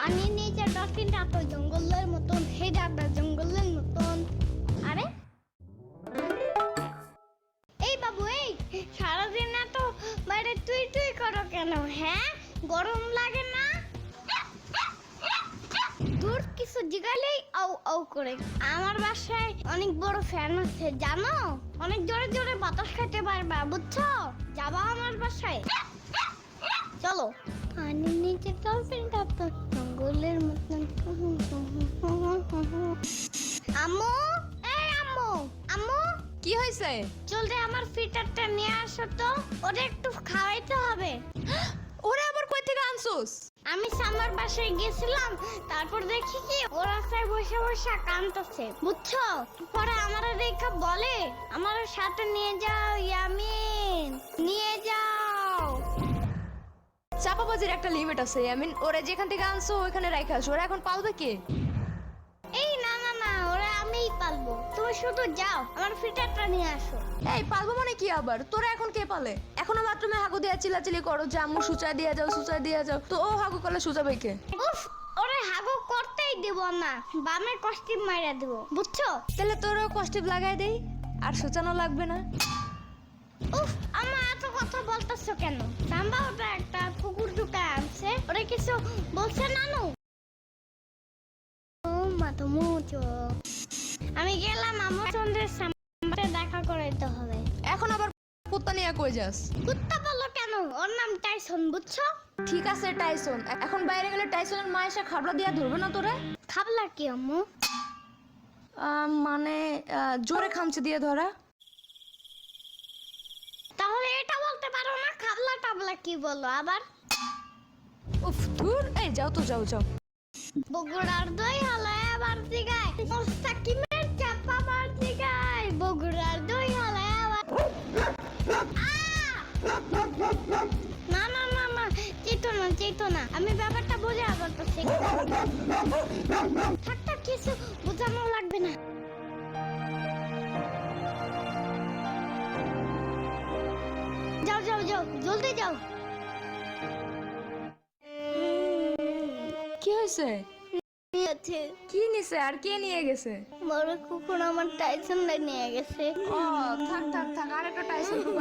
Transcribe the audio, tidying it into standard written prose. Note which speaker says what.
Speaker 1: পানির নিচে ডলফিনটা তো জঙ্গলের মতন, হেডাটা জঙ্গলের মতন। আরে এই বাবু, এই সারাদিন এত বাইরে তুই তুই করো কেন? হ্যাঁ, গরম লাগে না? দূর কিছু জিগালেই আউ আউ করে। আমার বাসায় অনেক বড় ফ্যান আছে জানো, অনেক জোরে জোরে বাতাস খেতে পারবা, বুঝছো? যাবা আমার বাসায়? চলো। পানির নিচে ডলফিনটা তো জঙ্গলের মতন। আম্মু, এই আম্মু, আম্মু
Speaker 2: কি হয়েছে?
Speaker 1: জলদি আমার ফিটারটা নিয়ে আসো তো, ওটা একটু খাওয়াইতে হবে।
Speaker 2: ওরে আবার কই থেকে আনছস?
Speaker 1: আমি সামার বাসায় গেছিলাম, তারপর দেখি কি ওরা বসে বসে কাঁদতেছে, বুঝছো? পরে আমারে দেখা বলে আমার সাথে নিয়ে যাও ইয়ামিন, নিয়ে যাও।
Speaker 2: চাপাবাজির একটা লিমিট আছে ইয়ামিন, ওরে যেখান থেকে আনছো ওখানে রাইখা আসো। ওরা এখন পালবে কে?
Speaker 1: এই না না না, ওরা আমিই পালবো, তুমি শুধু যাও আমার ফিটারটা নিয়ে আসো।
Speaker 2: এই পালবো মানে কি আবার? তোরা এখন কে পালে? এখনো বাথরুমে হাগু দিয়া চিল্লাচিল্লি করো যে আম্মু সুচা দিয়া যাও, সুচা দিয়া যাও। তো ও হাগু করলে সুচাবে কে?
Speaker 1: উফ, ওরে হাগু করতেই দেব না, বামে কষ্টিপ মাইরা দেব, বুঝছো?
Speaker 2: তাহলে তোরও কষ্টিপ লাগাই দেই, আর সুচানো লাগবে না।
Speaker 1: উফ, আমার এত কথা বলতেছো কেন? সাম্বা ওটা একটা কুকুর ঢুকায় আনছে, ওরা কিছু বলছে নানু? ও মা তো মুচো। আমি গেলাম আমার সন্ধ্যের সামনে দেখা করাইতে হবে।
Speaker 2: এখন আবার কুত্তা নিয়ে কই যাস?
Speaker 1: কুত্তা বলো কেন? ওর নাম টাইসন, বুঝছো?
Speaker 2: ঠিক আছে টাইসন, এখন বাইরে গেলে টাইসনের মা এসে খাবলা দিয়া ধরবে না তোরে?
Speaker 1: খাবলা কি আম্মু?
Speaker 2: মানে জোরে খামচে দিয়ে ধরা।
Speaker 1: তাহলে এটা বলতে পারো না খাবলা টাবলা কি বলো আবার?
Speaker 2: উফ ধুর, এই যাও তো, যাও যাও।
Speaker 1: বগুড়ার দই হালায় আবার দিগায়, মোস্তাকিমের চাপা আবার দিগায়, বগুড়ার দই হালায় আবার। না না না না, চেতো না, আমি ব্যাপারটা বোঝা বলতেছি। থাক থাক, কিছু বোঝানো লাগবে না। যাও যাও যাও, জলদি যাও।
Speaker 2: কি হয়েছে?
Speaker 1: আছে
Speaker 2: কি নিছে আর কে নিয়ে গেছে?
Speaker 1: বড় কুকুর আমার টাইসন নিয়ে গেছে।
Speaker 2: ও থাক থাক থাক, আর একটা টাইসন খুব